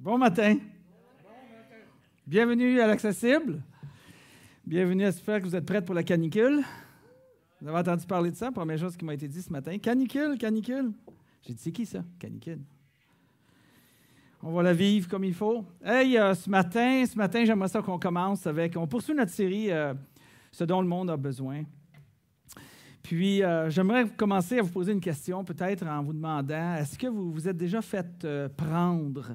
Bon matin. Bienvenue à l'Accessible. Bienvenue, j'espère que vous êtes prêts pour la canicule. Vous avez entendu parler de ça, première chose qui m'a été dit ce matin. Canicule, canicule. J'ai dit, c'est qui ça, canicule? On va la vivre comme il faut. Hey, ce matin, j'aimerais ça qu'on commence avec... On poursuit notre série « Ce dont le monde a besoin ». Puis, j'aimerais commencer à vous poser une question, peut-être en vous demandant, est-ce que vous vous êtes déjà fait prendre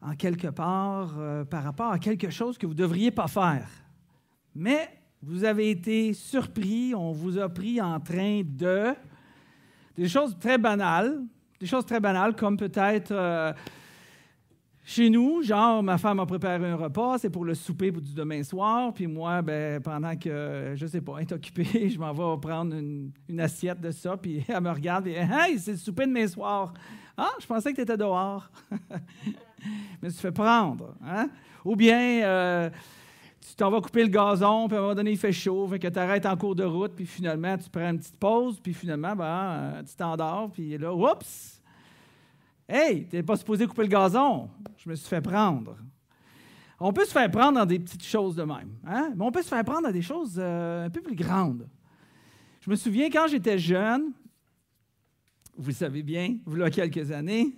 en quelque part par rapport à quelque chose que vous ne devriez pas faire? Mais vous avez été surpris, on vous a pris en train de... Des choses très banales comme peut-être... Chez nous, genre, ma femme a préparé un repas, c'est pour le souper du demain soir, puis moi, pendant que, je sais pas, elle est occupée, je m'en vais prendre une assiette de ça, puis elle me regarde et « Hey, c'est le souper de demain soir! »« Ah, je pensais que tu étais dehors! » Mais tu te fais prendre, hein? Ou bien, tu t'en vas couper le gazon, puis à un moment donné, il fait chaud, fait que tu arrêtes en cours de route, puis finalement, tu prends une petite pause, puis finalement, tu t'endors, puis là, oups! Hey, tu n'es pas supposé couper le gazon. Je me suis fait prendre. On peut se faire prendre dans des petites choses de même, hein? Mais on peut se faire prendre dans des choses un peu plus grandes. Je me souviens, quand j'étais jeune, vous le savez bien, il y a quelques années,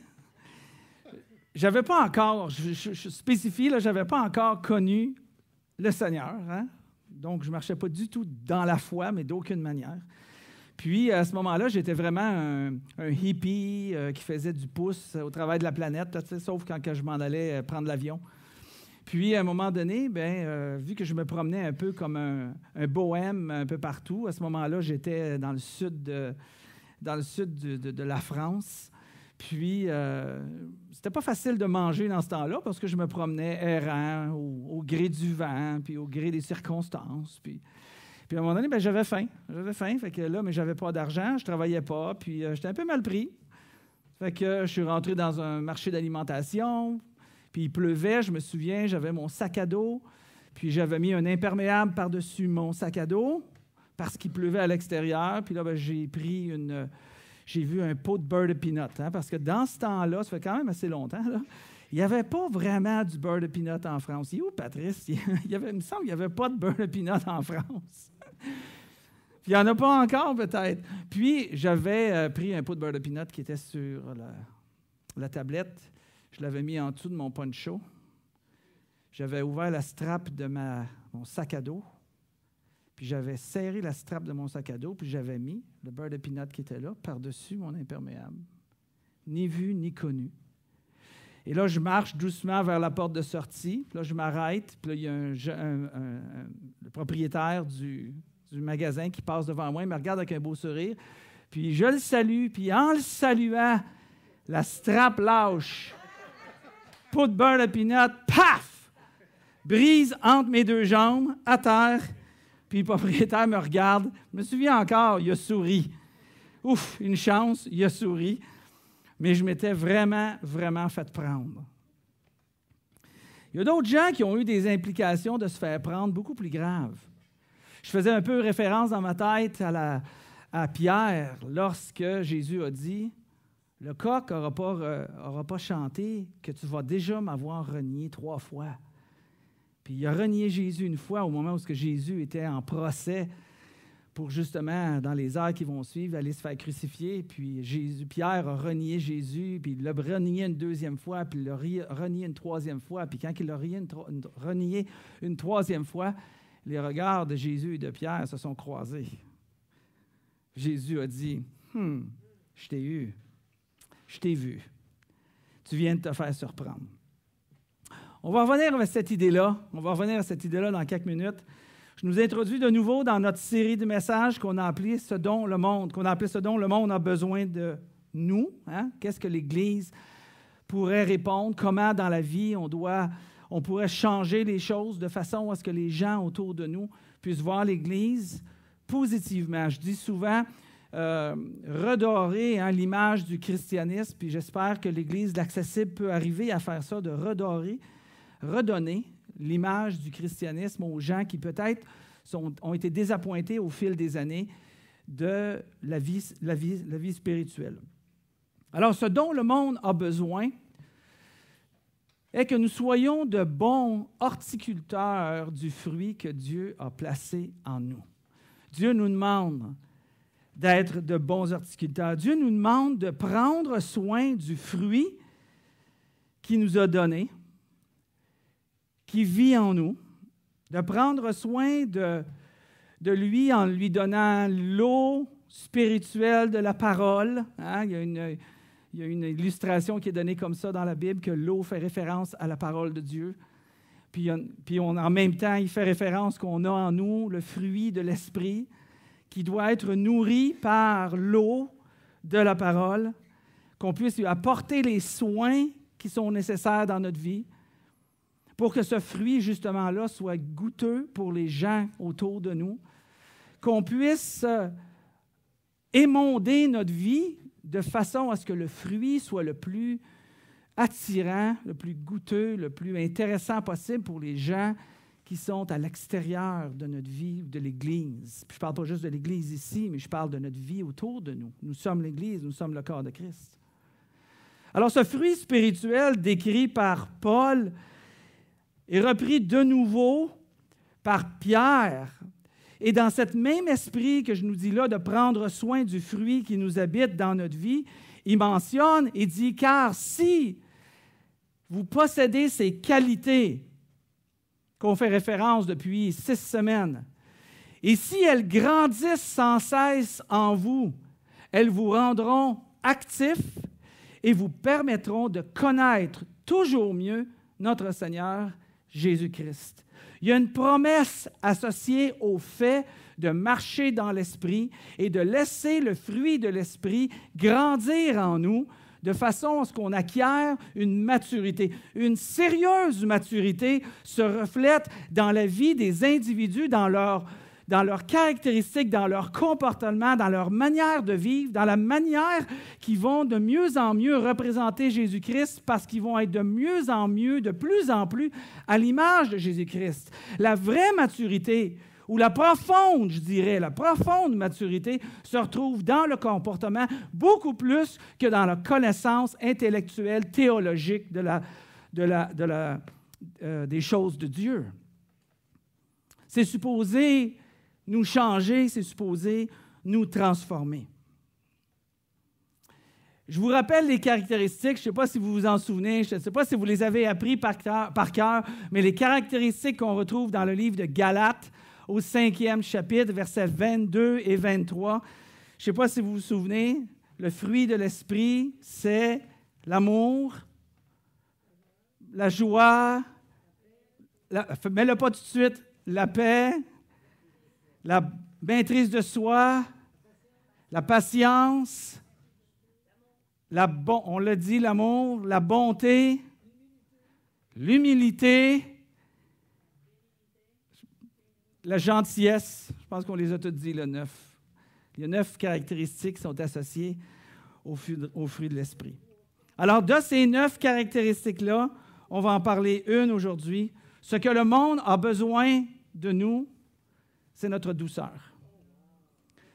j'avais pas encore, je spécifie, là, j'avais pas encore connu le Seigneur, hein? Donc je ne marchais pas du tout dans la foi, mais d'aucune manière. Puis, à ce moment-là, j'étais vraiment un hippie qui faisait du pouce au travail de la planète, sauf quand je m'en allais prendre l'avion. Puis, à un moment donné, vu que je me promenais un peu comme un bohème un peu partout, à ce moment-là, j'étais dans le sud de la France. Puis, c'était pas facile de manger dans ce temps-là parce que je me promenais errant au gré du vent, puis au gré des circonstances, Puis à un moment donné, j'avais faim. Fait que là, mais j'avais pas d'argent, je travaillais pas, puis j'étais un peu mal pris. Fait que je suis rentré dans un marché d'alimentation, puis il pleuvait, je me souviens, j'avais mon sac à dos, puis j'avais mis un imperméable par-dessus mon sac à dos, parce qu'il pleuvait à l'extérieur, puis là, j'ai vu un pot de beurre de peanut, hein, parce que dans ce temps-là, ça fait quand même assez longtemps, là, il n'y avait pas vraiment du beurre de peanut en France. Il est où, Patrice? Il me semble qu'il n'y avait pas de beurre de peanut en France. Puis il n'y en a pas encore, peut-être. Puis, j'avais pris un pot de beurre de peanut qui était sur la tablette. Je l'avais mis en dessous de mon poncho. J'avais ouvert la strap de mon sac à dos. Puis, j'avais serré la strap de mon sac à dos. Puis, j'avais mis le beurre de peanut qui était là par-dessus mon imperméable. Ni vu, ni connu. Et là, je marche doucement vers la porte de sortie. Puis là, je m'arrête. Puis là, il y a le propriétaire du magasin qui passe devant moi. Il me regarde avec un beau sourire. Puis je le salue. Puis en le saluant, la strap lâche. Pot de beurre de peanut, paf! Brise entre mes deux jambes, à terre. Puis le propriétaire me regarde. Je me souviens encore, il a souri. Ouf, une chance, il a souri. Mais je m'étais vraiment, vraiment fait prendre. Il y a d'autres gens qui ont eu des implications de se faire prendre beaucoup plus graves. Je faisais un peu référence dans ma tête à Pierre lorsque Jésus a dit « Le coq n'aura pas chanté que tu vas déjà m'avoir renié 3 fois. » Puis il a renié Jésus une fois au moment où Jésus était en procès pour justement, dans les heures qui vont suivre, aller se faire crucifier. Puis Pierre a renié Jésus, puis il l'a renié une 2e fois, puis il l'a renié une 3e fois. Puis quand il l'a renié une 3e fois, les regards de Jésus et de Pierre se sont croisés. Jésus a dit, « Je t'ai eu, je t'ai vu. Tu viens de te faire surprendre. » On va revenir à cette idée-là. Dans quelques minutes. Je nous introduis de nouveau dans notre série de messages qu'on a appelé « Ce dont le monde a besoin de nous. » Hein? Qu'est-ce que l'Église pourrait répondre? Comment dans la vie on pourrait changer les choses de façon à ce que les gens autour de nous puissent voir l'Église positivement. Je dis souvent redorer l'image du christianisme, puis j'espère que l'Église de l'Accessible peut arriver à faire ça, de redonner l'image du christianisme aux gens qui peut-être ont été désappointés au fil des années de la vie spirituelle. Alors, ce dont le monde a besoin, est que nous soyons de bons horticulteurs du fruit que Dieu a placé en nous. Dieu nous demande d'être de bons horticulteurs. Dieu nous demande de prendre soin du fruit qu'il nous a donné, qui vit en nous, de prendre soin de lui en lui donnant l'eau spirituelle de la parole. Hein? Il y a une illustration qui est donnée comme ça dans la Bible, que l'eau fait référence à la parole de Dieu. Puis en même temps, il fait référence qu'on a en nous le fruit de l'esprit qui doit être nourri par l'eau de la parole, qu'on puisse lui apporter les soins qui sont nécessaires dans notre vie pour que ce fruit, justement-là, soit goûteux pour les gens autour de nous, qu'on puisse émonder notre vie de façon à ce que le fruit soit le plus attirant, le plus goûteux, le plus intéressant possible pour les gens qui sont à l'extérieur de notre vie ou de l'Église. Puis je ne parle pas juste de l'Église ici, mais je parle de notre vie autour de nous. Nous sommes l'Église, nous sommes le corps de Christ. Alors, ce fruit spirituel décrit par Paul est repris de nouveau par Pierre. Et dans cet même esprit que je nous dis là, de prendre soin du fruit qui nous habite dans notre vie, il mentionne et dit, « Car si vous possédez ces qualités qu'on fait référence depuis 6 semaines, et si elles grandissent sans cesse en vous, elles vous rendront actifs et vous permettront de connaître toujours mieux notre Seigneur Jésus-Christ. » Il y a une promesse associée au fait de marcher dans l'Esprit et de laisser le fruit de l'Esprit grandir en nous de façon à ce qu'on acquiert une maturité. Une sérieuse maturité se reflète dans la vie des individus, dans leurs caractéristiques, dans leur comportement, dans leur manière de vivre, dans la manière qu'ils vont de mieux en mieux représenter Jésus-Christ parce qu'ils vont être de mieux en mieux, de plus en plus à l'image de Jésus-Christ. La vraie maturité, ou la profonde, je dirais, la profonde maturité se retrouve dans le comportement beaucoup plus que dans la connaissance intellectuelle, théologique des choses de Dieu. C'est supposé nous changer, c'est supposé nous transformer. Je vous rappelle les caractéristiques, je ne sais pas si vous vous en souvenez, je ne sais pas si vous les avez appris par cœur, mais les caractéristiques qu'on retrouve dans le livre de Galates, au 5e chapitre, versets 22 et 23. Je ne sais pas si vous vous souvenez, le fruit de l'esprit, c'est l'amour, la joie, mets-le pas tout de suite, la paix, la maîtrise de soi, la patience, on l'a dit, l'amour, la bonté, l'humilité, la gentillesse. Je pense qu'on les a toutes dit, le 9. Il y a 9 caractéristiques qui sont associées au fruit de l'esprit. Alors, de ces 9 caractéristiques-là, on va en parler une aujourd'hui. Ce que le monde a besoin de nous, c'est notre douceur.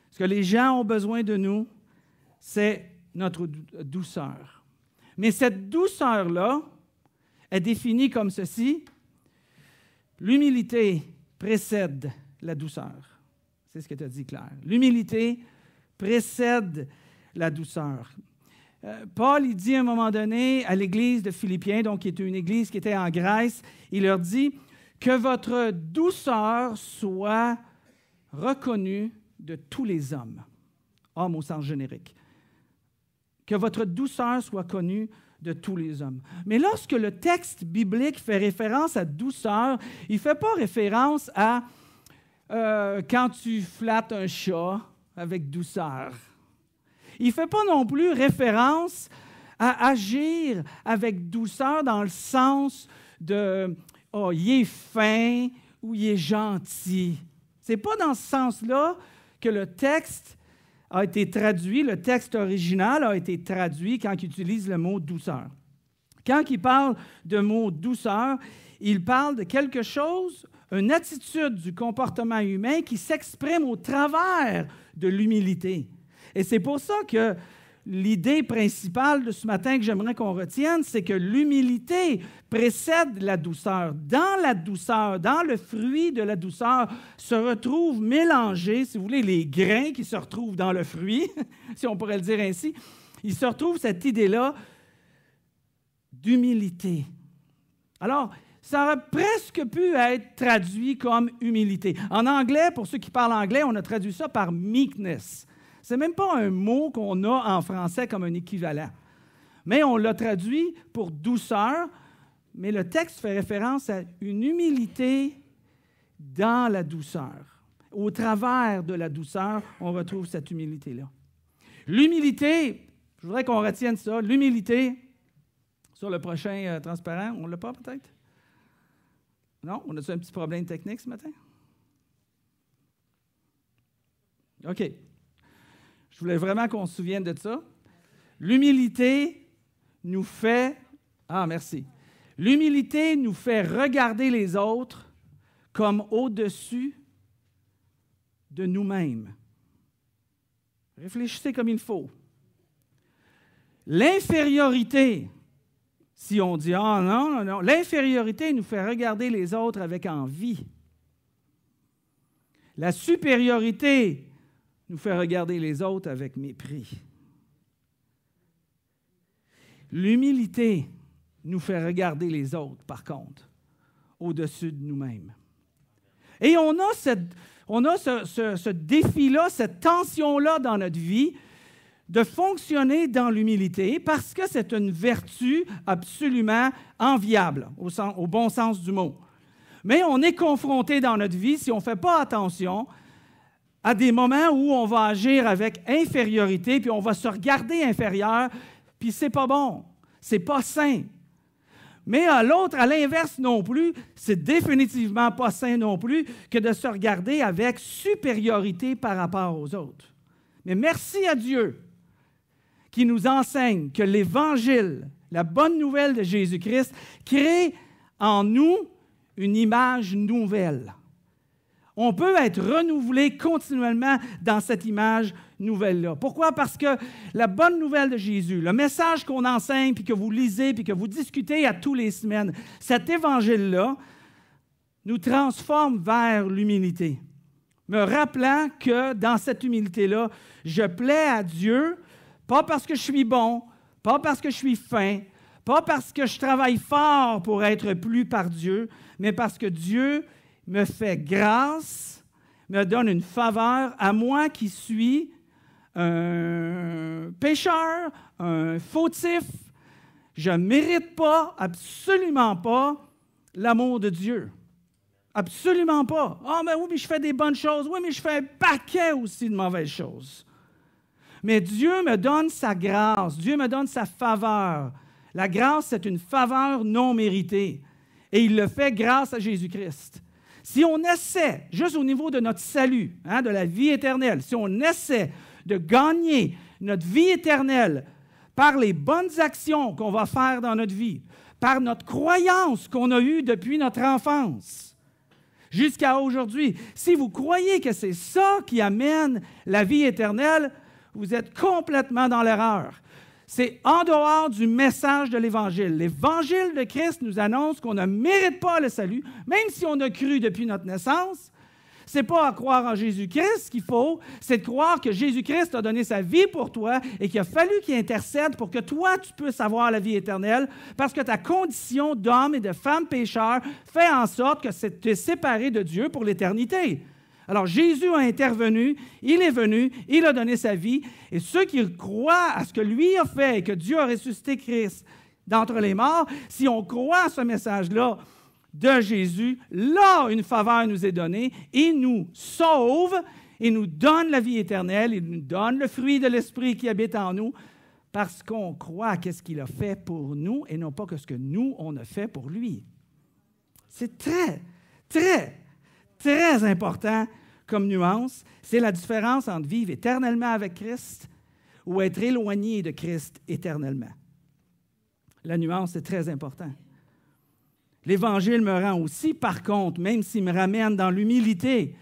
Ce que les gens ont besoin de nous, c'est notre douceur. Mais cette douceur-là est définie comme ceci. L'humilité précède la douceur. C'est ce que tu as dit, Claire. L'humilité précède la douceur. Paul, il dit à un moment donné à l'église de Philippiens, donc qui était une église qui était en Grèce, il leur dit que votre douceur soit reconnue de tous les hommes. Hommes au sens générique. Que votre douceur soit connue de tous les hommes. Mais lorsque le texte biblique fait référence à douceur, il ne fait pas référence à quand tu flattes un chat avec douceur. Il ne fait pas non plus référence à agir avec douceur dans le sens de « oh, il est fin » ou « il est gentil ». Ce n'est pas dans ce sens-là que le texte a été traduit, le texte original a été traduit quand il utilise le mot « douceur ». Quand il parle de mot « douceur », il parle de quelque chose, une attitude du comportement humain qui s'exprime au travers de l'humilité. Et c'est pour ça que l'idée principale de ce matin que j'aimerais qu'on retienne, c'est que l'humilité précède la douceur. Dans le fruit de la douceur, se retrouvent mélangés, si vous voulez, les grains qui se retrouvent dans le fruit, si on pourrait le dire ainsi. Il se retrouve cette idée-là d'humilité. Alors, ça aurait presque pu être traduit comme humilité. En anglais, pour ceux qui parlent anglais, on a traduit ça par meekness. Ce n'est même pas un mot qu'on a en français comme un équivalent. Mais on l'a traduit pour douceur, mais le texte fait référence à une humilité dans la douceur. Au travers de la douceur, on retrouve cette humilité-là. L'humilité, je voudrais qu'on retienne ça, l'humilité, sur le prochain transparent, on ne l'a pas peut-être? Non? On a-tu un petit problème technique ce matin? OK. Je voulais vraiment qu'on se souvienne de ça. L'humilité nous fait... Ah, merci. L'humilité nous fait regarder les autres comme au-dessus de nous-mêmes. Réfléchissez comme il faut. L'infériorité, si on dit « Ah non, l'infériorité nous fait regarder les autres avec envie. La supériorité nous fait regarder les autres avec mépris. L'humilité nous fait regarder les autres, par contre, au-dessus de nous-mêmes. Et on a ce défi-là, cette tension-là dans notre vie de fonctionner dans l'humilité parce que c'est une vertu absolument enviable, au bon sens du mot. Mais on est confronté dans notre vie, si on ne fait pas attention, à des moments où on va agir avec infériorité, puis on va se regarder inférieur, puis c'est pas bon, c'est pas sain. Mais à l'inverse non plus, c'est définitivement pas sain non plus que de se regarder avec supériorité par rapport aux autres. Mais merci à Dieu qui nous enseigne que l'Évangile, la bonne nouvelle de Jésus-Christ, crée en nous une image nouvelle. On peut être renouvelé continuellement dans cette image nouvelle-là. Pourquoi? Parce que la bonne nouvelle de Jésus, le message qu'on enseigne, puis que vous lisez, puis que vous discutez à tous les semaines, cet évangile-là nous transforme vers l'humilité, me rappelant que dans cette humilité-là, je plais à Dieu, pas parce que je suis bon, pas parce que je suis fin, pas parce que je travaille fort pour être plu par Dieu, mais parce que Dieu me fait grâce, me donne une faveur à moi qui suis un pécheur, un fautif. Je ne mérite pas, absolument pas, l'amour de Dieu. Absolument pas. Ah, mais oui, mais je fais des bonnes choses. Oui, mais je fais un paquet aussi de mauvaises choses. Mais Dieu me donne sa grâce. Dieu me donne sa faveur. La grâce, c'est une faveur non méritée. Et il le fait grâce à Jésus-Christ. Si on essaie, juste au niveau de notre salut, de la vie éternelle, si on essaie de gagner notre vie éternelle par les bonnes actions qu'on va faire dans notre vie, par notre croyance qu'on a eue depuis notre enfance jusqu'à aujourd'hui, si vous croyez que c'est ça qui amène la vie éternelle, vous êtes complètement dans l'erreur. C'est en dehors du message de l'Évangile. L'Évangile de Christ nous annonce qu'on ne mérite pas le salut, même si on a cru depuis notre naissance. Ce n'est pas à croire en Jésus-Christ qu'il faut, c'est de croire que Jésus-Christ a donné sa vie pour toi et qu'il a fallu qu'il intercède pour que toi, tu puisses avoir la vie éternelle, parce que ta condition d'homme et de femme pécheur fait en sorte que tu es séparé de Dieu pour l'éternité. Alors, Jésus a intervenu, il est venu, il a donné sa vie, et ceux qui croient à ce que lui a fait et que Dieu a ressuscité Christ d'entre les morts, si on croit à ce message-là de Jésus, là, une faveur nous est donnée, il nous sauve, il nous donne la vie éternelle, il nous donne le fruit de l'Esprit qui habite en nous, parce qu'on croit à ce qu'il a fait pour nous et non pas que ce que nous, on a fait pour lui. C'est très, très, très important comme nuance. C'est la différence entre vivre éternellement avec Christ ou être éloigné de Christ éternellement. La nuance est très importante. L'Évangile me rend aussi, par contre, même s'il me ramène dans l'humilité,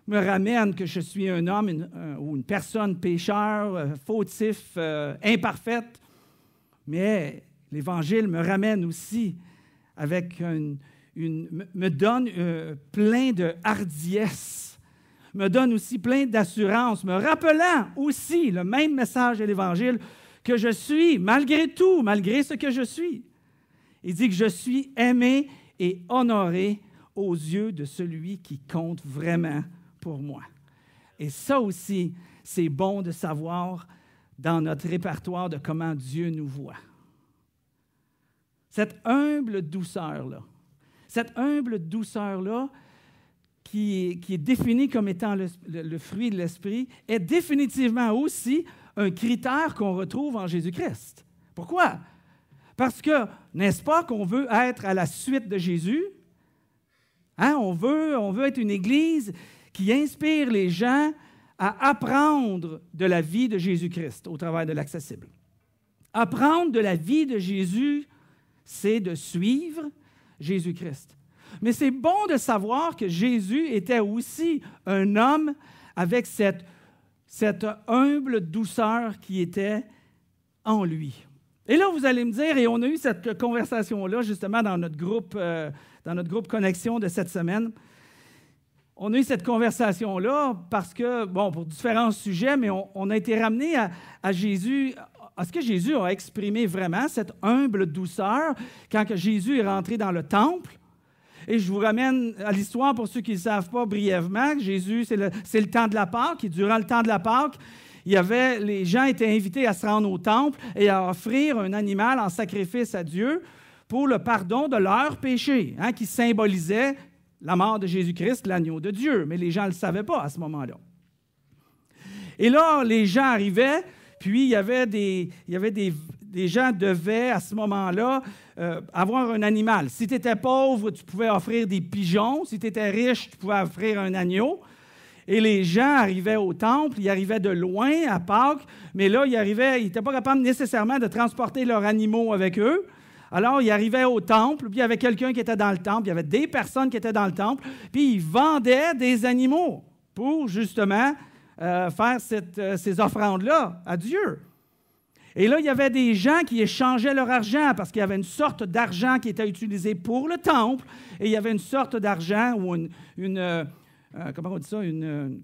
me ramène que je suis un homme ou une personne pécheur, fautif, imparfaite, mais l'Évangile me ramène aussi avec me donne plein de hardiesse, me donne aussi plein d'assurance, me rappelant aussi le même message de l'Évangile que je suis, malgré tout, malgré ce que je suis. Il dit que je suis aimé et honoré aux yeux de celui qui compte vraiment pour moi. Et ça aussi, c'est bon de savoir dans notre répertoire de comment Dieu nous voit. Cette humble douceur-là, qui est définie comme étant le fruit de l'Esprit, est définitivement aussi un critère qu'on retrouve en Jésus-Christ. Pourquoi? Parce que, n'est-ce pas qu'on veut être à la suite de Jésus? Hein? On veut être une Église qui inspire les gens à apprendre de la vie de Jésus-Christ au travers de l'accessible. Apprendre de la vie de Jésus, c'est de suivre Jésus-Christ. Mais c'est bon de savoir que Jésus était aussi un homme avec cette humble douceur qui était en lui. Et là, vous allez me dire, et on a eu cette conversation-là justement dans notre groupe Connexion de cette semaine. On a eu cette conversation-là parce que, bon, pour différents sujets, mais on a été ramené à Jésus. Est-ce que Jésus a exprimé vraiment cette humble douceur quand que Jésus est rentré dans le temple? Et je vous ramène à l'histoire pour ceux qui ne le savent pas brièvement. Jésus, c'est le temps de la Pâque. Et durant le temps de la Pâque, les gens étaient invités à se rendre au temple et à offrir un animal en sacrifice à Dieu pour le pardon de leurs péchés, hein, qui symbolisait la mort de Jésus-Christ, l'agneau de Dieu. Mais les gens ne le savaient pas à ce moment-là. Et là, les gens arrivaient, puis il y avait des gens devaient à ce moment-là avoir un animal. Si tu étais pauvre, tu pouvais offrir des pigeons. Si tu étais riche, tu pouvais offrir un agneau. Et les gens arrivaient au temple, ils arrivaient de loin à Pâques, mais là, ils n'étaient pas capables nécessairement de transporter leurs animaux avec eux. Alors, ils arrivaient au temple, puis il y avait quelqu'un qui était dans le temple, il y avait des personnes qui étaient dans le temple, puis ils vendaient des animaux pour justement faire ces offrandes-là à Dieu. Et là, il y avait des gens qui échangeaient leur argent parce qu'il y avait une sorte d'argent qui était utilisé pour le temple et il y avait une sorte d'argent ou comment on dit ça?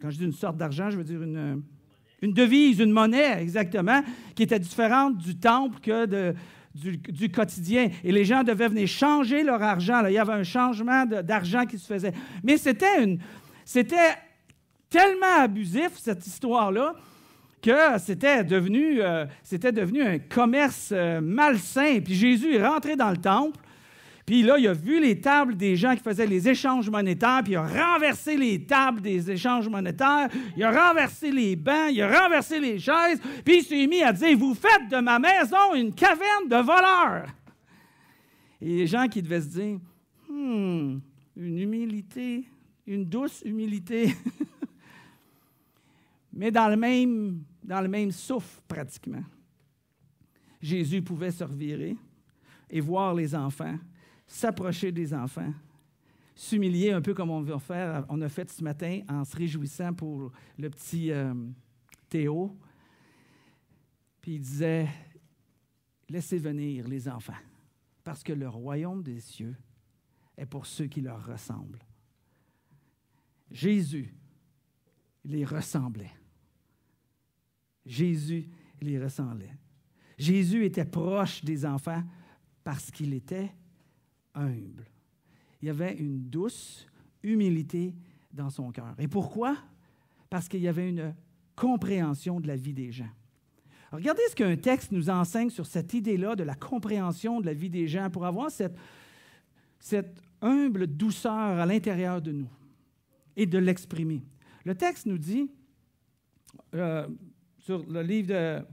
Quand je dis une sorte d'argent, je veux dire une devise, une monnaie, exactement, qui était différente du temple que du quotidien. Et les gens devaient venir changer leur argent. Là. Il y avait un changement d'argent qui se faisait. Mais c'était tellement abusif, cette histoire-là, que c'était devenu un commerce malsain. Puis Jésus est rentré dans le temple, puis là, il a vu les tables des gens qui faisaient les échanges monétaires, puis il a renversé les tables des échanges monétaires, il a renversé les bancs, il a renversé les chaises, puis il s'est mis à dire « Vous faites de ma maison une caverne de voleurs! » Et les gens qui devaient se dire « une humilité, une douce humilité. » Mais dans le même souffle, pratiquement. Jésus pouvait se revirer et voir les enfants, s'approcher des enfants, s'humilier un peu comme on a fait ce matin en se réjouissant pour le petit Théo. Puis il disait, laissez venir les enfants, parce que le royaume des cieux est pour ceux qui leur ressemblent. Jésus les ressemblait. Jésus les ressemblait. Jésus était proche des enfants parce qu'il était humble. Il y avait une douce humilité dans son cœur. Et pourquoi? Parce qu'il y avait une compréhension de la vie des gens. Alors, regardez ce qu'un texte nous enseigne sur cette idée-là de la compréhension de la vie des gens pour avoir cette humble douceur à l'intérieur de nous et de l'exprimer. Le texte nous dit, sur le livre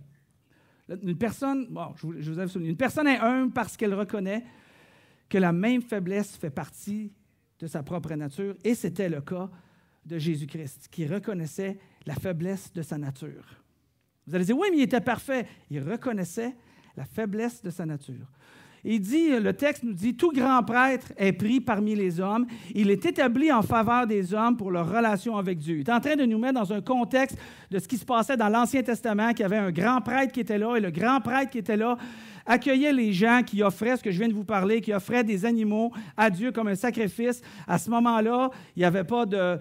une personne, je vous avais souligné, une personne est humble parce qu'elle reconnaît que la même faiblesse fait partie de sa propre nature, et c'était le cas de Jésus-Christ, qui reconnaissait la faiblesse de sa nature. Vous allez dire, oui, mais il était parfait. Il reconnaissait la faiblesse de sa nature. il dit, le texte nous dit, « Tout grand prêtre est pris parmi les hommes. Il est établi en faveur des hommes pour leur relation avec Dieu. » Il est en train de nous mettre dans un contexte de ce qui se passait dans l'Ancien Testament, qu'il y avait un grand prêtre qui était là, et le grand prêtre qui était là accueillait les gens qui offraient, ce que je viens de vous parler, qui offraient des animaux à Dieu comme un sacrifice. À ce moment-là, il n'y avait pas de...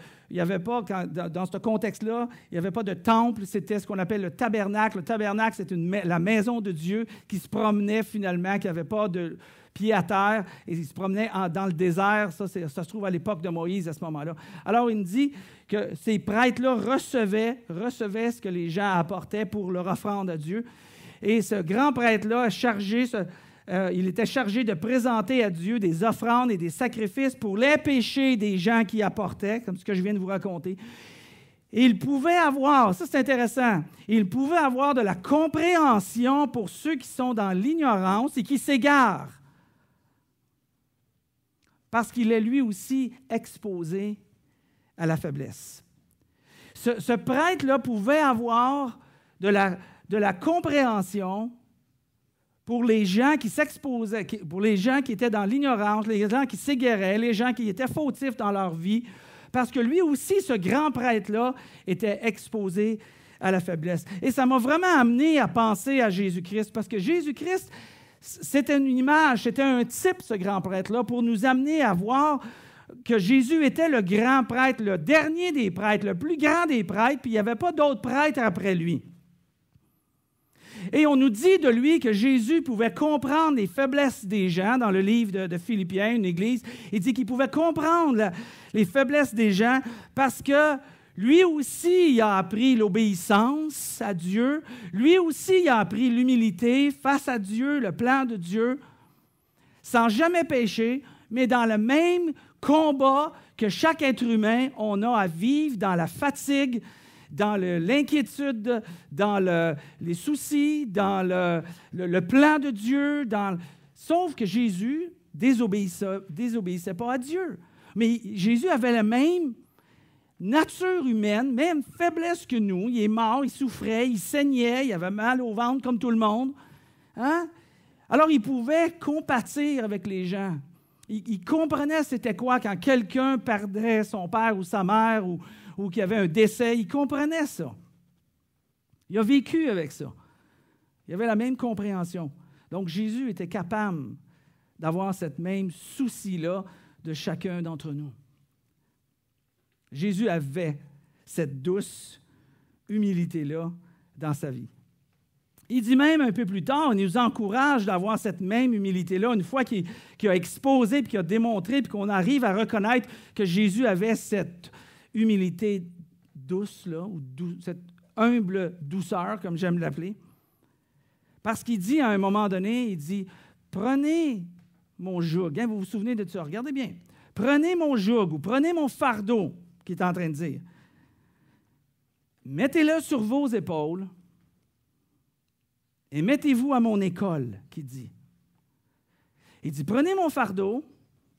dans ce contexte-là, il n'y avait pas de temple, c'était ce qu'on appelle le tabernacle. Le tabernacle, c'est la maison de Dieu qui se promenait finalement, qui n'avait pas de pied à terre, et il se promenait dans le désert. Ça se trouve à l'époque de Moïse à ce moment-là. Alors, il nous dit que ces prêtres-là recevaient ce que les gens apportaient pour leur offrande à Dieu. Et ce grand prêtre-là il était chargé de présenter à Dieu des offrandes et des sacrifices pour les péchés des gens qui apportaient, comme ce que je viens de vous raconter. Et il pouvait avoir, ça c'est intéressant, il pouvait avoir de la compréhension pour ceux qui sont dans l'ignorance et qui s'égarent, parce qu'il est lui aussi exposé à la faiblesse. Ce prêtre-là pouvait avoir de la compréhension pour les gens qui s'exposaient, pour les gens qui étaient dans l'ignorance, les gens qui s'égueraient, les gens qui étaient fautifs dans leur vie, parce que lui aussi, ce grand prêtre-là, était exposé à la faiblesse. Et ça m'a vraiment amené à penser à Jésus-Christ, parce que Jésus-Christ, c'était une image, c'était un type, ce grand prêtre-là, pour nous amener à voir que Jésus était le grand prêtre, le dernier des prêtres, le plus grand des prêtres, puis il n'y avait pas d'autres prêtres après lui. Et on nous dit de lui que Jésus pouvait comprendre les faiblesses des gens. Dans le livre de Philippiens, une église, il dit qu'il pouvait comprendre les faiblesses des gens parce que lui aussi, il a appris l'obéissance à Dieu. Lui aussi, il a appris l'humilité face à Dieu, le plan de Dieu, sans jamais pécher, mais dans le même combat que chaque être humain, on a à vivre dans la fatigue, dans l'inquiétude, dans les soucis, dans le plan de Dieu. Sauf que Jésus désobéissait pas à Dieu. Mais Jésus avait la même nature humaine, même faiblesse que nous. Il est mort, il souffrait, il saignait, il avait mal au ventre comme tout le monde. Hein? Alors, il pouvait compatir avec les gens. Il comprenait c'était quoi quand quelqu'un perdait son père ou sa mère ou qu'il y avait un décès. Il comprenait ça. Il a vécu avec ça. Il avait la même compréhension. Donc, Jésus était capable d'avoir cette même souci-là de chacun d'entre nous. Jésus avait cette douce humilité-là dans sa vie. Il dit même un peu plus tard, il nous encourage d'avoir cette même humilité-là, une fois qu'il a exposé, puis qu'il a démontré, puis qu'on arrive à reconnaître que Jésus avait cette humilité douce-là, ou cette humble douceur, comme j'aime l'appeler. Parce qu'il dit à un moment donné, il dit, « Prenez mon joug. » Hein, vous vous souvenez de ça? Regardez bien. « Prenez mon joug ou prenez mon fardeau, » qu'il est en train de dire. « Mettez-le sur vos épaules. » Et mettez-vous à mon école, qu'il dit. Il dit, prenez mon fardeau,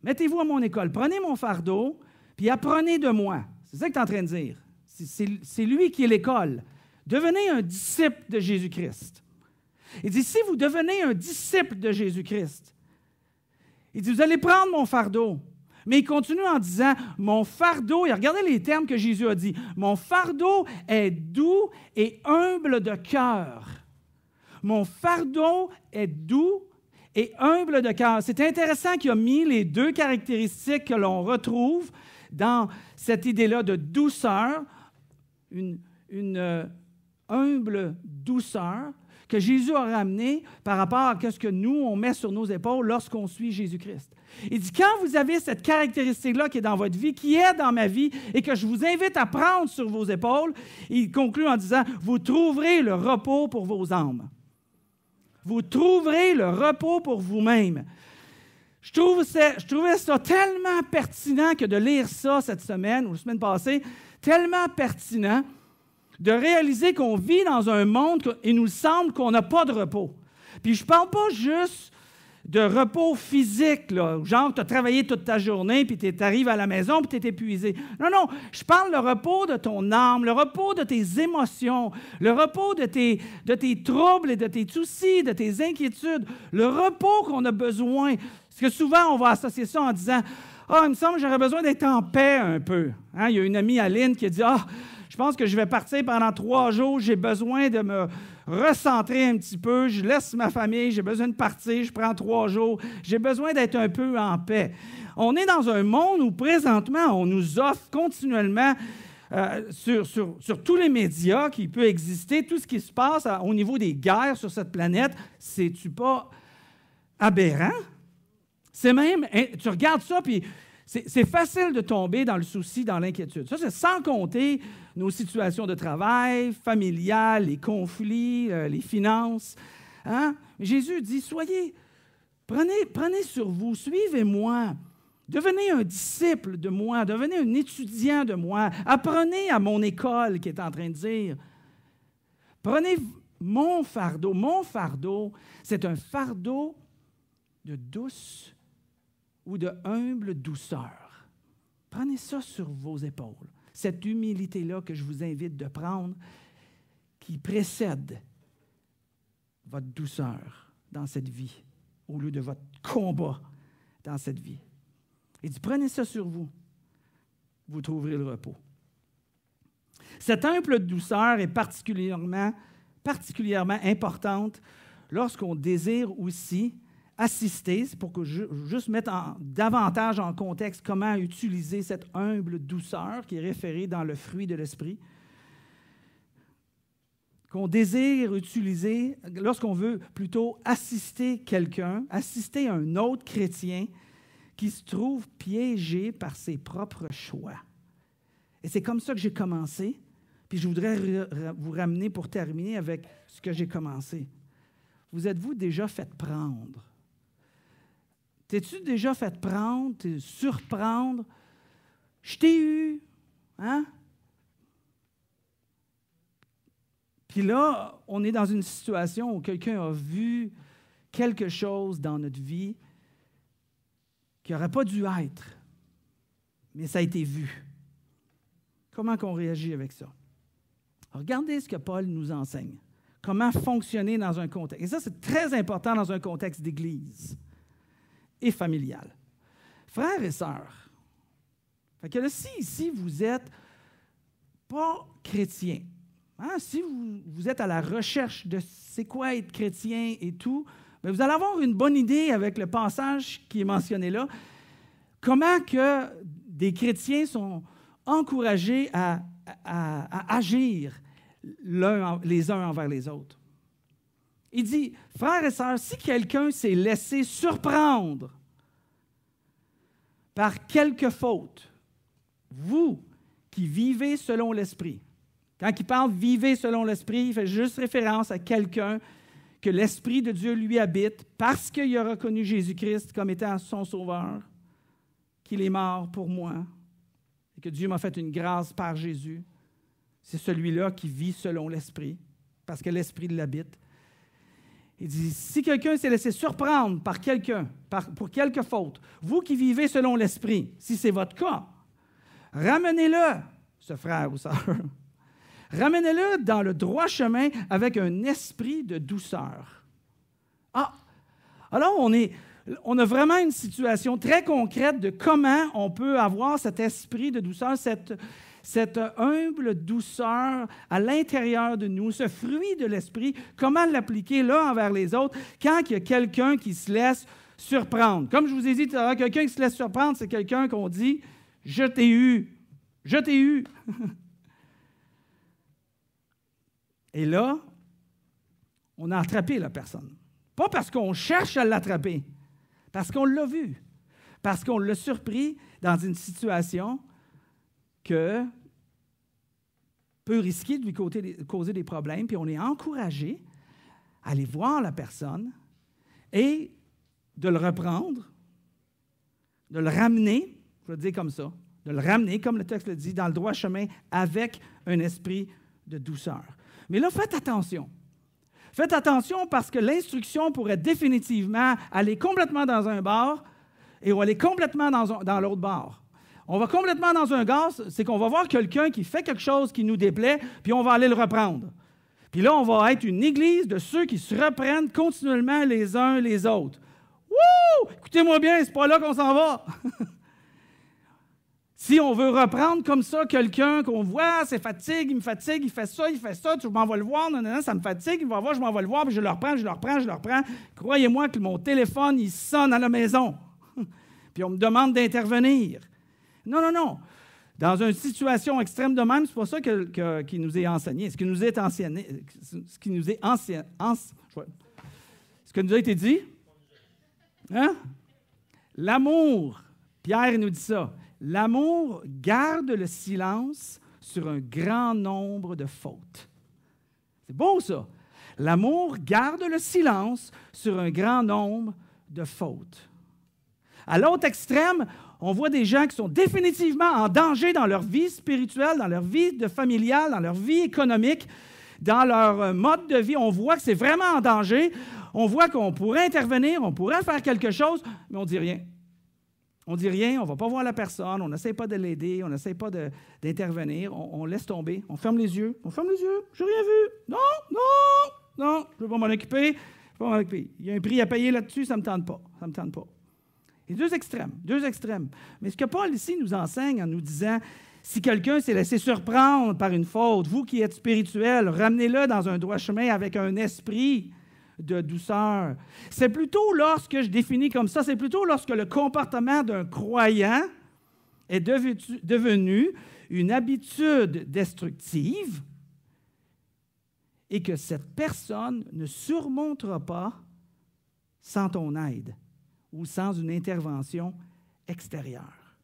mettez-vous à mon école, prenez mon fardeau, puis apprenez de moi. C'est ça qu'il est en train de dire. C'est lui qui est l'école. Devenez un disciple de Jésus-Christ. Il dit, si vous devenez un disciple de Jésus-Christ, il dit, vous allez prendre mon fardeau. Mais il continue en disant, mon fardeau, et regardez les termes que Jésus a dit, mon fardeau est doux et humble de cœur. Mon fardeau est doux et humble de cœur. C'est intéressant qu'il a mis les deux caractéristiques que l'on retrouve dans cette idée-là de douceur, une humble douceur que Jésus a ramenée par rapport à ce que nous, on met sur nos épaules lorsqu'on suit Jésus-Christ. Il dit, quand vous avez cette caractéristique-là qui est dans votre vie, qui est dans ma vie, et que je vous invite à prendre sur vos épaules, il conclut en disant, vous trouverez le repos pour vos âmes. Vous trouverez le repos pour vous-même. Je trouvais ça tellement pertinent que de lire ça cette semaine ou la semaine passée, tellement pertinent de réaliser qu'on vit dans un monde et nous semble qu'on n'a pas de repos. Puis je ne parle pas juste de repos physique, là, genre tu as travaillé toute ta journée, puis tu arrives à la maison, puis tu es épuisé. Non, non, je parle le repos de ton âme, le repos de tes émotions, le repos de tes troubles et de tes soucis, de tes inquiétudes, le repos qu'on a besoin. Parce que souvent, on va associer ça en disant « Ah, il me semble que j'aurais besoin d'être en paix un peu. Hein? » Il y a une amie, Aline, qui a dit « Ah, je pense que je vais partir pendant 3 jours, j'ai besoin de me recentrer un petit peu, je laisse ma famille, j'ai besoin de partir, je prends 3 jours, j'ai besoin d'être un peu en paix. » On est dans un monde où présentement, on nous offre continuellement sur tous les médias qui peut exister, tout ce qui se passe au niveau des guerres sur cette planète, c'est-tu pas aberrant? C'est même, tu regardes ça, puis c'est facile de tomber dans le souci, dans l'inquiétude. Ça, c'est sans compter nos situations de travail, familiales, les conflits, les finances. Hein? Jésus dit, prenez sur vous, suivez-moi, devenez un disciple de moi, devenez un étudiant de moi, apprenez à mon école, qui est en train de dire. Prenez mon fardeau. Mon fardeau, c'est un fardeau de douce ou de humble douceur. Prenez ça sur vos épaules. Cette humilité-là que je vous invite de prendre, qui précède votre douceur dans cette vie, au lieu de votre combat dans cette vie. Il dit, prenez ça sur vous, vous trouverez le repos. Cette humble douceur est particulièrement importante lorsqu'on désire aussi assister, c'est pour que juste mettre davantage en contexte comment utiliser cette humble douceur qui est référée dans le fruit de l'esprit, qu'on désire utiliser lorsqu'on veut plutôt assister quelqu'un, assister un autre chrétien qui se trouve piégé par ses propres choix. Et c'est comme ça que j'ai commencé, puis je voudrais vous ramener pour terminer avec ce que j'ai commencé. Vous êtes-vous déjà fait prendre? T'es-tu déjà fait prendre, surprendre? Je t'ai eu, hein? Puis là, on est dans une situation où quelqu'un a vu quelque chose dans notre vie qui n'aurait pas dû être, mais ça a été vu. Comment qu'on réagit avec ça? Regardez ce que Paul nous enseigne. Comment fonctionner dans un contexte. Et ça, c'est très important dans un contexte d'église et familial. Frères et sœurs, fait que là, si ici vous êtes pas chrétien, hein, si vous êtes à la recherche de c'est quoi être chrétien et tout, bien, vous allez avoir une bonne idée avec le passage qui est mentionné là, comment que des chrétiens sont encouragés à agir les uns envers les autres. Il dit, frères et sœurs, si quelqu'un s'est laissé surprendre par quelque faute, vous qui vivez selon l'Esprit, quand il parle « vivez selon l'Esprit », il fait juste référence à quelqu'un que l'Esprit de Dieu lui habite parce qu'il a reconnu Jésus-Christ comme étant son Sauveur, qu'il est mort pour moi et que Dieu m'a fait une grâce par Jésus. C'est celui-là qui vit selon l'Esprit parce que l'Esprit l'habite. Il dit, si quelqu'un s'est laissé surprendre par quelqu'un, pour quelque faute, vous qui vivez selon l'Esprit, si c'est votre cas, ramenez-le, ce frère ou sœur. Ramenez-le dans le droit chemin avec un esprit de douceur. Ah, alors on a vraiment une situation très concrète de comment on peut avoir cet esprit de douceur, cette humble douceur à l'intérieur de nous, ce fruit de l'esprit, comment l'appliquer là envers les autres quand il y a quelqu'un qui se laisse surprendre. Comme je vous ai dit tout à l'heure, quelqu'un qui se laisse surprendre, c'est quelqu'un qu'on dit « je t'ai eu, je t'ai eu ». Et là, on a attrapé la personne. Pas parce qu'on cherche à l'attraper, parce qu'on l'a vu, parce qu'on l'a surpris dans une situation que peut risquer de lui causer des problèmes, puis on est encouragé à aller voir la personne et de le reprendre, de le ramener, je vais le dire comme ça, de le ramener, comme le texte le dit, dans le droit chemin avec un esprit de douceur. Mais là, faites attention. Faites attention parce que l'instruction pourrait définitivement aller complètement dans un bar et aller complètement dans l'autre bar. On va complètement dans un bar, c'est qu'on va voir quelqu'un qui fait quelque chose qui nous déplaît, puis on va aller le reprendre. Puis là, on va être une église de ceux qui se reprennent continuellement les uns les autres. Wouh! Écoutez-moi bien, c'est pas là qu'on s'en va. Si on veut reprendre comme ça quelqu'un qu'on voit, c'est fatigue, il fait ça, je m'en vais le voir, non, ça me fatigue, il va voir, je m'en vais le voir, puis je le reprends. Croyez-moi que mon téléphone, il sonne à la maison. Puis on me demande d'intervenir. Non. Dans une situation extrême de même, c'est pas ça qui nous est enseigné. Ce qui nous a été dit, hein? L'amour, Pierre nous dit ça. L'amour garde le silence sur un grand nombre de fautes. C'est beau, ça. L'amour garde le silence sur un grand nombre de fautes. À l'autre extrême, on voit des gens qui sont définitivement en danger dans leur vie spirituelle, dans leur vie familiale, dans leur vie économique, dans leur mode de vie. On voit que c'est vraiment en danger. On voit qu'on pourrait intervenir, on pourrait faire quelque chose, mais on ne dit rien. On ne dit rien, on ne va pas voir la personne, on n'essaie pas de l'aider, on n'essaie pas d'intervenir, on laisse tomber, on ferme les yeux, je n'ai rien vu, non, je ne veux pas m'en occuper, Il y a un prix à payer là-dessus, ça ne me tente pas. Et deux extrêmes. Mais ce que Paul ici nous enseigne en nous disant, si quelqu'un s'est laissé surprendre par une faute, vous qui êtes spirituel, ramenez-le dans un droit chemin avec un esprit de douceur. C'est plutôt lorsque je définis comme ça, c'est plutôt lorsque le comportement d'un croyant est devenu une habitude destructive et que cette personne ne surmontera pas sans ton aide ou sans une intervention extérieure.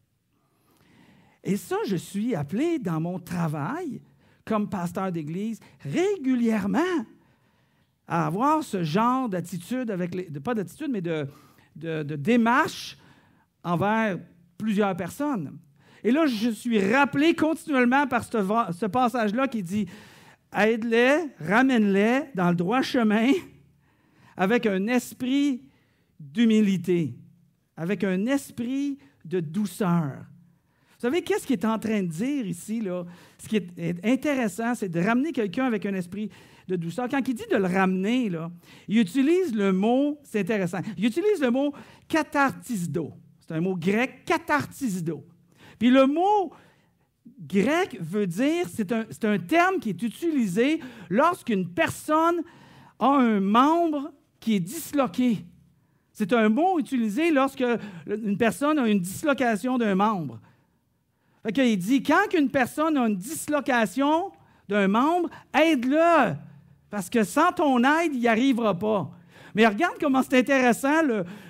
Et ça, je suis appelé dans mon travail comme pasteur d'église régulièrement à avoir ce genre d'attitude, pas d'attitude, mais de démarche envers plusieurs personnes. Et là, je suis rappelé continuellement par ce passage-là qui dit « Aide-les, ramène-les dans le droit chemin avec un esprit d'humilité, avec un esprit de douceur. » Vous savez, qu'est-ce qu'il est en train de dire ici, là? Ce qui est intéressant, c'est de ramener quelqu'un avec un esprit de douceur. Quand il dit de le ramener, là, il utilise le mot, c'est intéressant, il utilise le mot « kathartizo ». C'est un mot grec, « kathartizo ». Puis le mot grec veut dire, c'est un terme qui est utilisé lorsqu'une personne a un membre qui est disloqué. C'est un mot utilisé lorsque une personne a une dislocation d'un membre. Fait qu'il dit, quand une personne a une dislocation d'un membre, aide-le, parce que sans ton aide, il n'y arrivera pas. Mais regarde comment c'est intéressant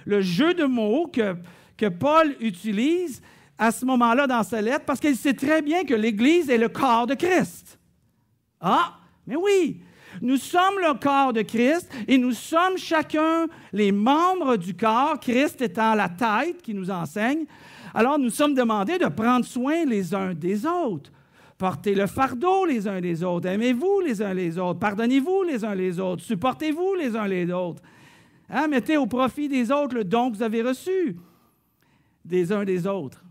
le jeu de mots que Paul utilise à ce moment-là dans sa lettre, parce qu'il sait très bien que l'Église est le corps de Christ. Ah, mais oui, nous sommes le corps de Christ et nous sommes chacun les membres du corps, Christ étant la tête qui nous enseigne. Alors, nous sommes demandés de prendre soin les uns des autres. Portez le fardeau les uns des autres. Aimez-vous les uns les autres. Pardonnez-vous les uns les autres. Supportez-vous les uns les autres. Hein? Mettez au profit des autres le don que vous avez reçu des uns des autres.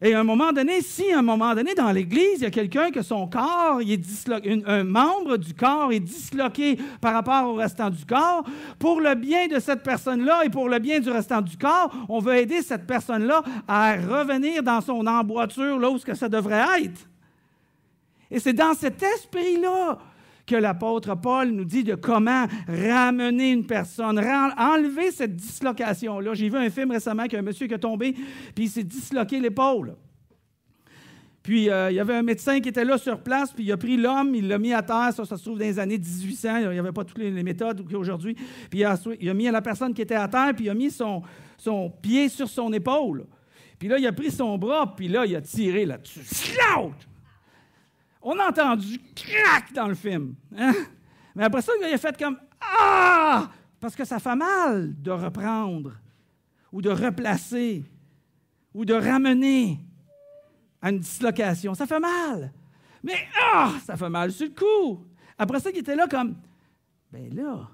Et à un moment donné, si à un moment donné, dans l'Église, il y a quelqu'un que son corps, il est disloqué, un membre du corps est disloqué par rapport au restant du corps, pour le bien de cette personne-là et pour le bien du restant du corps, on veut aider cette personne-là à revenir dans son emboîture, là où ça devrait être. Et c'est dans cet esprit-là que l'apôtre Paul nous dit de comment ramener une personne, enlever cette dislocation-là. J'ai vu un film récemment qu'un monsieur qui est tombé, puis il s'est disloqué l'épaule. Puis, il y avait un médecin qui était là sur place, puis il a pris l'homme, il l'a mis à terre, ça se trouve dans les années 1800, il n'y avait pas toutes les méthodes qu'aujourd'hui, puis il a mis la personne qui était à terre, puis il a mis son pied sur son épaule. Puis là, il a pris son bras, puis là, il a tiré là-dessus. Slaut! On a entendu « crac » dans le film. Hein? Mais après ça, il a fait comme « ah » parce que ça fait mal de reprendre ou de replacer ou de ramener à une dislocation. Ça fait mal. Mais ça fait mal sur le coup. Après ça, il était là comme Ben là,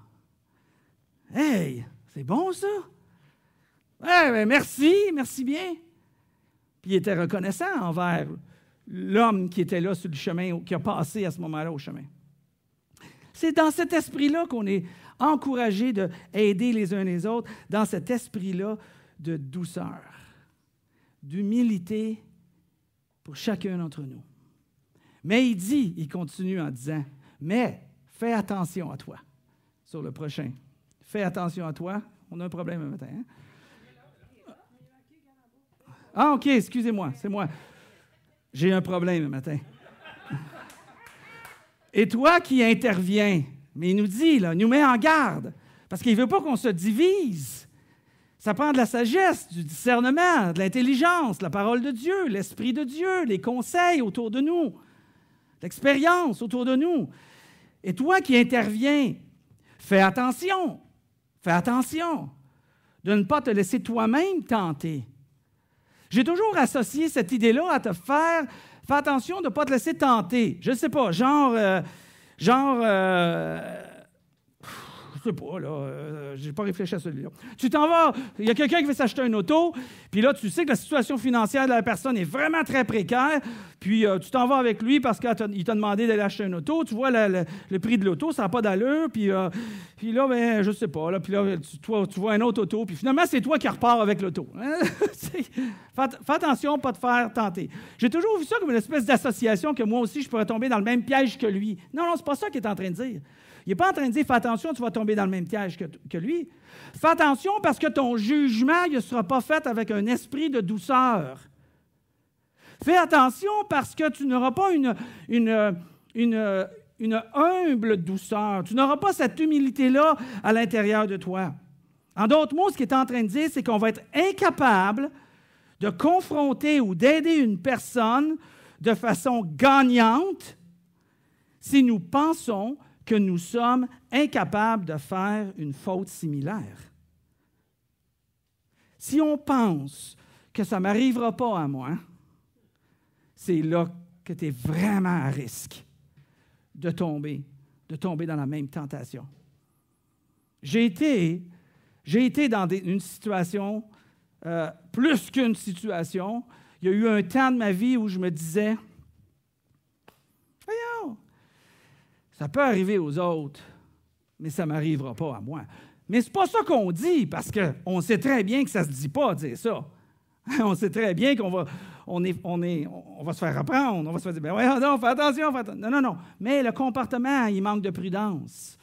hey, c'est bon ça? Ben merci bien. Puis il était reconnaissant envers l'homme qui était là sur le chemin, qui a passé à ce moment-là au chemin. C'est dans cet esprit-là qu'on est encouragé d'aider les uns les autres, dans cet esprit-là de douceur, d'humilité pour chacun d'entre nous. Mais il continue en disant, mais fais attention à toi sur le prochain. Fais attention à toi. On a un problème un matin. Hein? Ah, OK, excusez-moi, c'est moi. J'ai un problème un matin. Et toi qui interviens, mais il nous dit, là, il nous met en garde, parce qu'il ne veut pas qu'on se divise. Ça prend de la sagesse, du discernement, de l'intelligence, la parole de Dieu, l'Esprit de Dieu, les conseils autour de nous, l'expérience autour de nous. Et toi qui interviens, fais attention de ne pas te laisser toi-même tenter. J'ai toujours associé cette idée-là à te faire... Fais attention de ne pas te laisser tenter. Je ne sais pas, je sais pas, là, je n'ai pas réfléchi à celui-là. Tu t'en vas, il y a quelqu'un qui veut s'acheter une auto, puis là, tu sais que la situation financière de la personne est vraiment très précaire, puis tu t'en vas avec lui parce qu'il t'a demandé d'aller acheter une auto, tu vois le prix de l'auto, ça n'a pas d'allure, puis là, ben, je ne sais pas, là, puis là, tu vois une autre auto, puis finalement, c'est toi qui repars avec l'auto. Hein? Fais attention, pas te faire tenter. J'ai toujours vu ça comme une espèce d'association que moi aussi, je pourrais tomber dans le même piège que lui. Non, c'est pas ça qu'il est en train de dire. Il n'est pas en train de dire, fais attention, tu vas tomber dans le même piège que lui. Fais attention parce que ton jugement ne sera pas fait avec un esprit de douceur. Fais attention parce que tu n'auras pas une humble douceur. Tu n'auras pas cette humilité-là à l'intérieur de toi. En d'autres mots, ce qu'il est en train de dire, c'est qu'on va être incapable de confronter ou d'aider une personne de façon gagnante si nous pensons que nous sommes incapables de faire une faute similaire. Si on pense que ça ne m'arrivera pas à moi, c'est là que tu es vraiment à risque de tomber dans la même tentation. J'ai été dans une situation, plus qu'une situation. Il y a eu un temps de ma vie où je me disais, voyons, ça peut arriver aux autres, mais ça ne m'arrivera pas à moi. Mais ce n'est pas ça qu'on dit, parce qu'on sait très bien que ça ne se dit pas, dire ça. On sait très bien qu'on va se faire reprendre, on va se faire dire, ben ouais, non, fais attention. Non. Mais le comportement, il manque de prudence.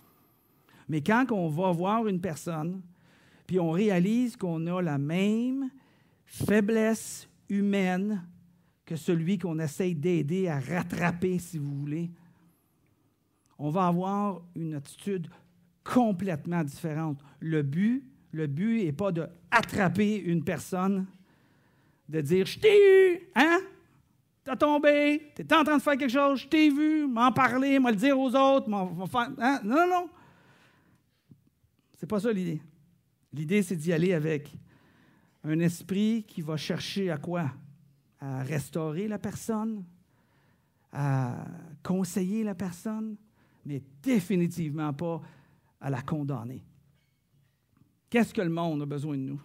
Mais quand on va voir une personne, puis on réalise qu'on a la même faiblesse humaine que celui qu'on essaye d'aider à rattraper, si vous voulez, on va avoir une attitude complètement différente. Le but n'est pas d'attraper une personne, de dire « Je t'ai eu, hein? T'as tombé, t'es en train de faire quelque chose, je t'ai vu, m'en parler, m'en le dire aux autres, m'en faire... Hein? » Non. C'est pas ça l'idée. L'idée, c'est d'y aller avec un esprit qui va chercher à quoi? À restaurer la personne, à conseiller la personne, mais définitivement pas à la condamner. Qu'est-ce que le monde a besoin de nous?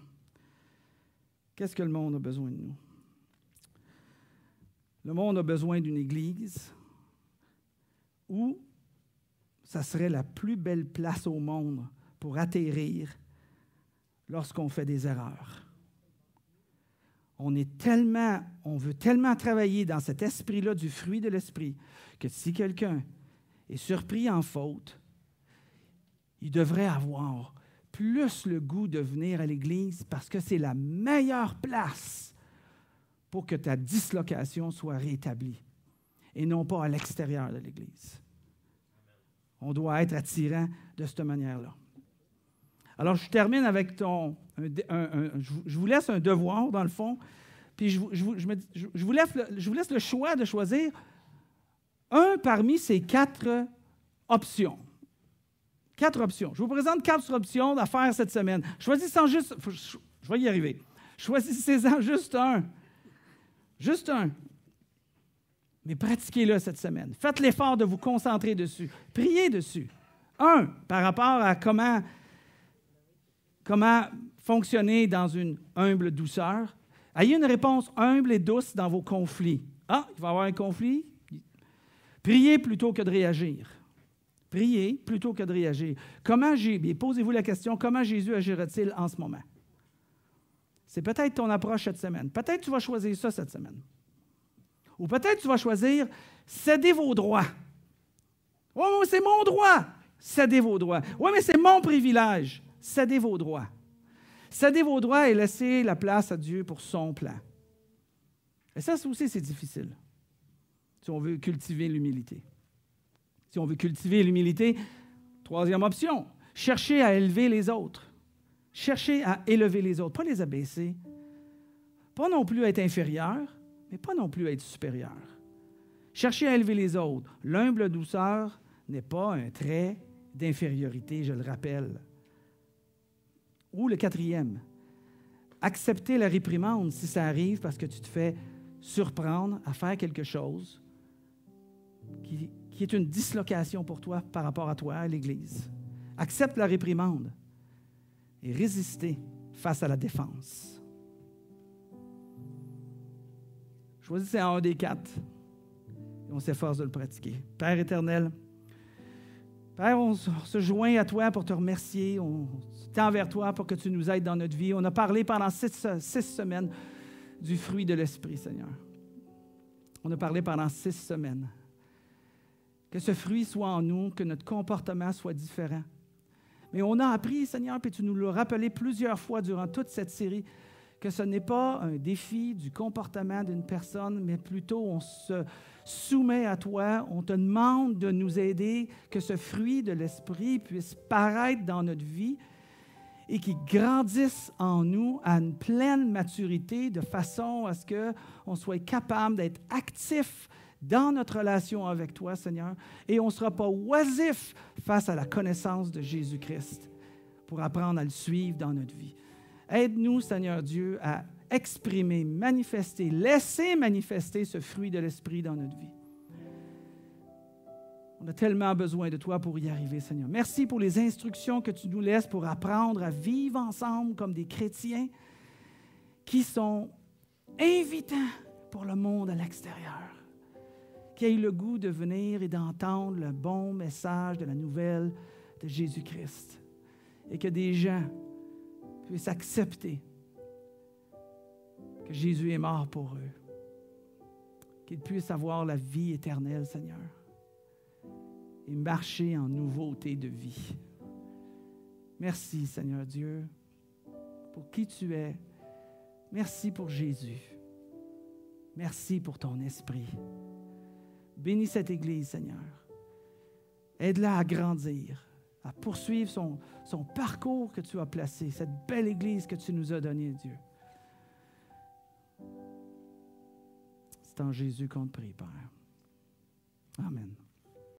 Qu'est-ce que le monde a besoin de nous? Le monde a besoin d'une église où ça serait la plus belle place au monde pour atterrir lorsqu'on fait des erreurs. On veut tellement travailler dans cet esprit-là, du fruit de l'esprit, que si quelqu'un est surpris en faute, il devrait avoir plus le goût de venir à l'Église parce que c'est la meilleure place pour que ta dislocation soit rétablie et non pas à l'extérieur de l'Église. On doit être attirant de cette manière-là. Alors, je termine avec je vous laisse un devoir, dans le fond, puis je vous laisse le choix de choisir un parmi ces 4 options. 4 options. Je vous présente 4 options à faire cette semaine. Choisissez-en juste... Je vais y arriver. Choisissez-en juste un. Juste un. Mais pratiquez-le cette semaine. Faites l'effort de vous concentrer dessus. Priez dessus. Un, par rapport à comment fonctionner dans une humble douceur. Ayez une réponse humble et douce dans vos conflits. Ah, il va y avoir un conflit? Priez plutôt que de réagir. Priez plutôt que de réagir. Posez-vous la question, comment Jésus agira-t-il en ce moment? C'est peut-être ton approche cette semaine. Peut-être tu vas choisir ça cette semaine. Ou peut-être tu vas choisir céder vos droits. Oh, c'est mon droit! Cédez vos droits. Oui, mais c'est mon privilège. Cédez vos droits. Cédez vos droits et laissez la place à Dieu pour son plan. Et ça aussi, c'est difficile, si on veut cultiver l'humilité. Si on veut cultiver l'humilité, troisième option, cherchez à élever les autres. Cherchez à élever les autres, pas les abaisser. Pas non plus à être inférieur, mais pas non plus à être supérieur. Cherchez à élever les autres. L'humble douceur n'est pas un trait d'infériorité, je le rappelle. Ou le quatrième, accepter la réprimande si ça arrive parce que tu te fais surprendre à faire quelque chose qui est une dislocation pour toi par rapport à toi, à l'Église. Accepte la réprimande et résister face à la défense. Choisissez un des quatre et on s'efforce de le pratiquer. Père éternel, Père, on se joint à toi pour te remercier. On tend vers toi pour que tu nous aides dans notre vie. On a parlé pendant 6 semaines du fruit de l'Esprit, Seigneur. On a parlé pendant 6 semaines. Que ce fruit soit en nous, que notre comportement soit différent. Mais on a appris, Seigneur, puis tu nous l'as rappelé plusieurs fois durant toute cette série, que ce n'est pas un défi du comportement d'une personne, mais plutôt on se soumet à toi, on te demande de nous aider, que ce fruit de l'Esprit puisse paraître dans notre vie et qu'il grandisse en nous à une pleine maturité de façon à ce qu'on soit capable d'être actif dans notre relation avec toi, Seigneur, et on ne sera pas oisif face à la connaissance de Jésus-Christ pour apprendre à le suivre dans notre vie. Aide-nous, Seigneur Dieu, à exprimer, manifester, laisser manifester ce fruit de l'Esprit dans notre vie. On a tellement besoin de toi pour y arriver, Seigneur. Merci pour les instructions que tu nous laisses pour apprendre à vivre ensemble comme des chrétiens qui sont invitants pour le monde à l'extérieur, qui aient le goût de venir et d'entendre le bon message de la nouvelle de Jésus-Christ et que des gens puissent accepter que Jésus est mort pour eux, qu'ils puissent avoir la vie éternelle, Seigneur, et marcher en nouveauté de vie. Merci, Seigneur Dieu, pour qui tu es. Merci pour Jésus. Merci pour ton esprit. Bénis cette Église, Seigneur. Aide-la à grandir, à poursuivre son parcours que tu as placé, cette belle Église que tu nous as donnée, Dieu. C'est en Jésus qu'on te prie, Père. Amen.